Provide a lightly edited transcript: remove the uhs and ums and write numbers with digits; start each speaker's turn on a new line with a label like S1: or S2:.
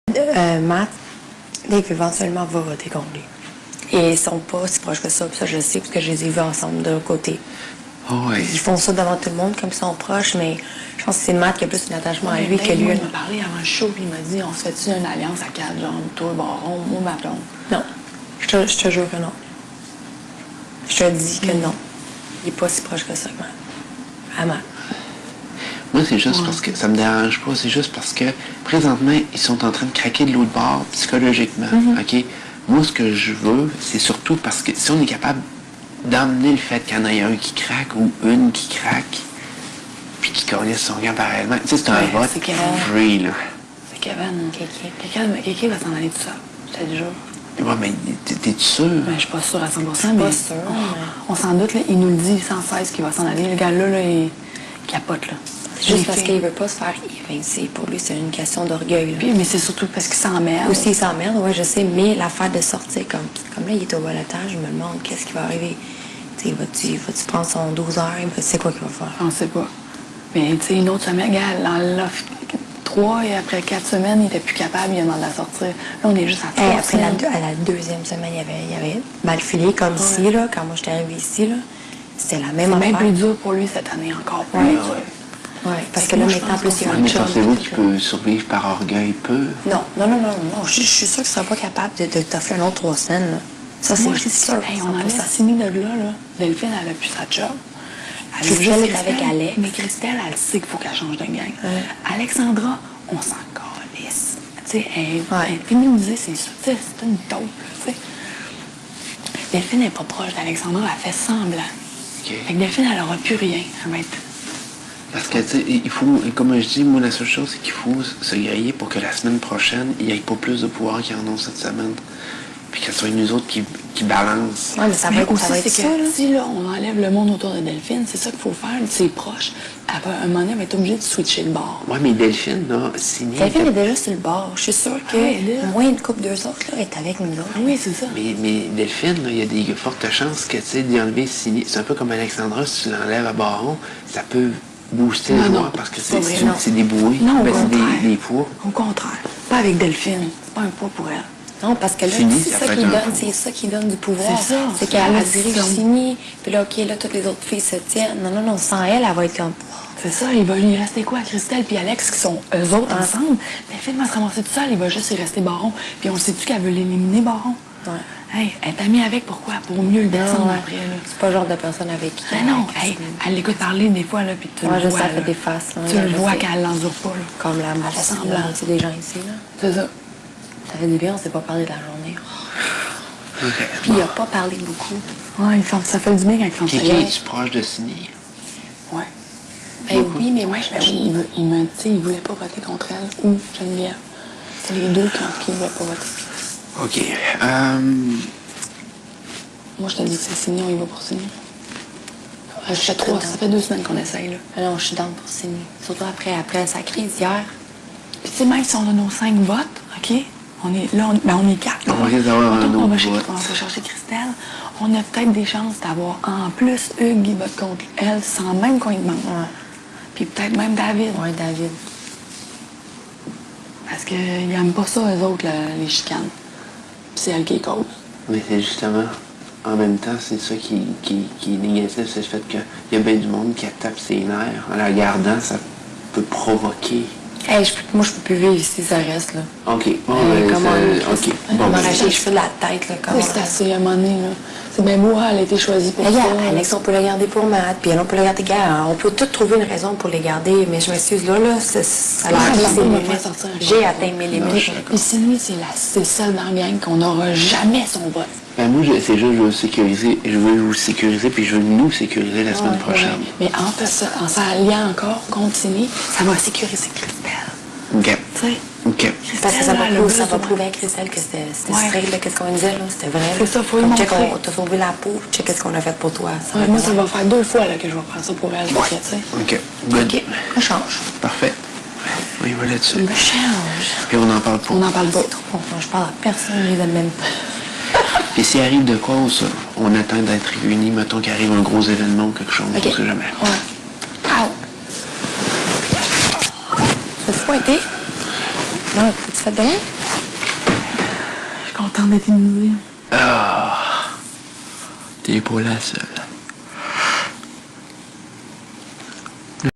S1: Matt, Dave éventuellement va voter contre lui. Et ils sont pas si proches que ça, puis ça je le sais, parce que je les ai vus ensemble de l'autre côté.
S2: Oh, ouais.
S1: Ils font ça devant tout le monde comme ils sont proches, mais je pense que c'est Matt qui a plus un attachement à lui que lui.
S3: Il m'a parlé avant le show, puis il m'a dit, on se fait-tu une alliance à 4, genre, toi, Baron, moi, ma blonde?
S1: Non, je te jure que non. Je te dis que non. Il est pas si proche que ça, Matt. À Matt.
S2: Moi, c'est juste parce que ça me dérange pas. C'est juste parce que présentement, ils sont en train de craquer de l'autre bord psychologiquement. OK? Moi, ce que je veux, c'est surtout parce que si on est capable d'emmener le fait qu'il y en ait un qui craque ou une qui craque, puis qui connaisse son gars parallèlement. Tu sais, c'est un vote
S3: c'est Kevin.
S2: free, là.
S3: C'est Kevin. Kéké va s'en aller tout seul. Je te le jure.
S2: Ouais, mais t'es sûr?
S3: Ben, je suis pas sûre à 100%, mais
S1: pas sûre,
S3: on s'en doute, là, il nous le dit sans cesse qu'il va s'en aller. Le gars-là, il capote, là.
S1: Juste parce qu'il veut pas se faire évincer. Pour lui, c'est une question d'orgueil.
S3: Puis, mais c'est surtout parce qu'il s'emmerde.
S1: Aussi, il s'emmerde, oui, je sais, mais l'affaire de sortir, comme là, il est au balotage, je me demande qu'est-ce qui va arriver. Tu sais, va-tu prendre son 12 heures? C'est quoi qu'il va faire?
S3: On sait pas. Mais, tu sais, une autre semaine, gars, en l'offre 3 et après 4 semaines, il était plus capable, il a demandé à sortir. Là, on est juste à 3
S1: Après à la deuxième semaine, il avait mal filé, comme ici, là, quand moi j'étais arrivée ici, là. C'était la même
S3: C'est
S1: affaire.
S3: bien plus dur pour lui cette année, encore plus.
S1: Ouais.
S3: dur.
S1: Oui, parce que là, maintenant, plus, il y a
S2: Ouais,
S1: un
S2: mais
S1: job.
S2: pensez-vous qu'il peut survivre par orgueil peu?
S1: Non. Je suis sûre qu'il ne sera pas capable de t'offrir un autre 3 semaines, là. Ça, c'est
S3: Moi, je dis
S1: sûr.
S3: hey, on enlève Sini de là. Delphine, elle a plus sa job. Elle
S1: Christelle
S3: veut juste
S1: est avec Alex.
S3: Mais Christelle, elle sait qu'il faut qu'elle change de gang. Alexandra, on s'en calisse. Tu sais, elle est féminisée, c'est ça. Tu sais, c'est une taupe, tu sais. Delphine n'est pas proche d'Alexandra, elle fait semblant.
S2: OK.
S3: Fait que Delphine, elle n'aura plus rien. Elle va être...
S2: Parce que, tu sais, il faut, comme je dis, moi, la seule chose, c'est qu'il faut se griller pour que la semaine prochaine, il n'y ait pas plus de pouvoir qu'ils en ont cette semaine. Puis que ce soit nous autres qui balancent.
S1: Oui, mais ça va
S3: Mais
S1: être,
S3: aussi,
S1: ça va être
S3: c'est
S1: ça,
S3: que
S1: là.
S3: si là, on enlève le monde autour de Delphine, c'est ça qu'il faut faire, ses proches. À un moment donné, elle va être obligée de switcher le bord.
S2: Ouais, mais Delphine, là, signé.
S1: Delphine est déjà sur le bord. Je suis sûre que
S3: ouais, là.
S1: moins une couple d'eux autres, là, est avec nous autres.
S3: Oui, c'est ça.
S2: Mais Delphine, là, il y a des fortes chances que, tu sais, d'y enlever signé. C'est un peu comme Alexandra, si tu l'enlèves à Baron, ça peut booster le joueur parce que
S3: pas vrai, non.
S2: c'est des bouées.
S3: Non, au
S2: Ben, c'est
S3: contraire.
S2: des poids.
S3: Au contraire. Pas avec Delphine. C'est pas un poids pour elle.
S1: Non, parce que là,
S2: Fini,
S1: c'est
S2: ça
S1: ça
S2: peut
S1: qui
S2: être un
S1: donne,
S2: coup.
S1: c'est ça qui donne du pouvoir.
S3: C'est ça.
S1: C'est qu'elle
S3: Elle
S1: dirige
S3: comme-
S1: Simi, puis là, OK, là, toutes les autres filles se tiennent. Non, sans elle va être comme...
S3: C'est ça, il va lui rester quoi, Christelle puis Alex, qui sont eux autres ensemble. Delphine va se ramasser toute seule, il va juste y rester Baron. Puis on sait-tu qu'elle veut l'éliminer, Baron?
S1: Ouais.
S3: Hey, elle est amie avec, pourquoi? Pour mieux le descendre après, là.
S1: C'est pas le genre de personne avec qui...
S3: Ben non, hey, elle l'écoute parler des fois, là, puis tu
S1: Ouais,
S3: le
S1: je
S3: vois,
S1: sais, elle fait
S3: là.
S1: des faces, là.
S3: Tu
S1: Là,
S3: le
S1: je
S3: vois
S1: sais.
S3: qu'elle l'endure pas, là.
S1: Comme la
S3: Elle fait semblant.
S1: c'est des gens ici, là.
S3: C'est ça.
S1: Ça fait du bien, on s'est pas parlé de la journée.
S2: OK.
S1: Puis il a pas parlé beaucoup.
S3: Ouais, ça fait du bien quand ils font ça.
S2: Kiki, es-tu proche de signé?
S3: Ouais.
S1: Ben oui, mais moi,
S3: Ben oui, il voulait pas voter contre elle ou Geneviève. C'est les deux qui ne voulaient pas voter.
S2: OK.
S3: Moi, je te dis que c'est signé, on y va pour signer. Ça fait 2 semaines qu'on essaye, là.
S1: Non, je suis dans pour signer. Surtout après sa crise hier.
S3: Puis tu sais, même si on a nos 5 votes, OK? On est 4.
S2: On risque d'avoir un autre vote.
S3: On va chercher Christelle. On a peut-être des chances d'avoir en plus Hugues qui vote contre elle sans même qu'on y demande.
S1: Ouais.
S3: Puis peut-être même David.
S1: Ouais, David.
S3: Parce qu'ils n'aiment pas ça, eux autres, les chicanes. Puis c'est elle qui les cause.
S2: Mais c'est justement, en même temps, c'est ça qui est négatif, c'est le fait qu'il y a bien du monde qui tape ses nerfs. En la regardant, ça peut provoquer.
S1: Hey, moi, je peux plus vivre ici, ça reste, là.
S2: OK. Bon,
S1: comment
S2: OK.
S1: On
S2: Bon,
S1: m'a
S2: ben,
S1: arraché les cheveux de la tête, là. Comment...
S3: C'est assez, à un moment donné, là. C'est bien beau, elle a été choisie pour ça.
S1: Regarde, Alex, on peut le garder pour Matt, puis elle, on peut le garder, gars. On peut tout trouver une raison pour les garder, mais je m'excuse, là, ça a l'air
S3: Ouais,
S1: que
S3: ça
S1: c'est
S3: va
S1: mes
S3: pas
S1: limites.
S3: sortir.
S1: J'ai atteint mes limites.
S3: Puis Sylvie, c'est celle dans la gang qu'on n'aura jamais son vote.
S2: ben, moi, c'est juste, je veux sécuriser, je veux vous sécuriser, puis je veux nous sécuriser la semaine prochaine.
S3: Ouais. Mais en s'alliant encore contre Sylvie, ça va sécuriser Christelle.
S2: OK.
S3: Tu sais?
S2: OK.
S1: Parce que ça va
S3: Christelle,
S1: prouver,
S3: elle a
S1: prouver à Christelle que c'était
S3: Ouais.
S1: straight, là, qu'est-ce qu'on disait, là, c'était vrai.
S3: C'est ça, faut lui
S1: Comme, check,
S3: montrer.
S1: on t'a sauvé la peau, check qu'est-ce qu'on a fait pour toi. Ça va
S3: Moi,
S1: être
S3: ça
S1: bon.
S3: va faire 2 fois là, que je vais prendre ça pour elle.
S2: Ouais.
S3: Tu sais.
S2: OK. Good.
S1: OK, on change.
S2: Parfait. Oui, voilà là-dessus.
S1: On change.
S2: Puis on n'en parle pas.
S3: On n'en parle pas.
S1: Bon, je parle à personne, je les aime même pas.
S2: Puis s'il arrive de quoi, on attend d'être réunis, mettons qu'il arrive un gros événement ou quelque chose,
S1: OK.
S2: on sait jamais.
S1: Ouais. Au. Ça se pointer? Non, écoute, fête demain?
S3: Je suis contente d'être immunisée.
S2: Ah, t'es pas la seule.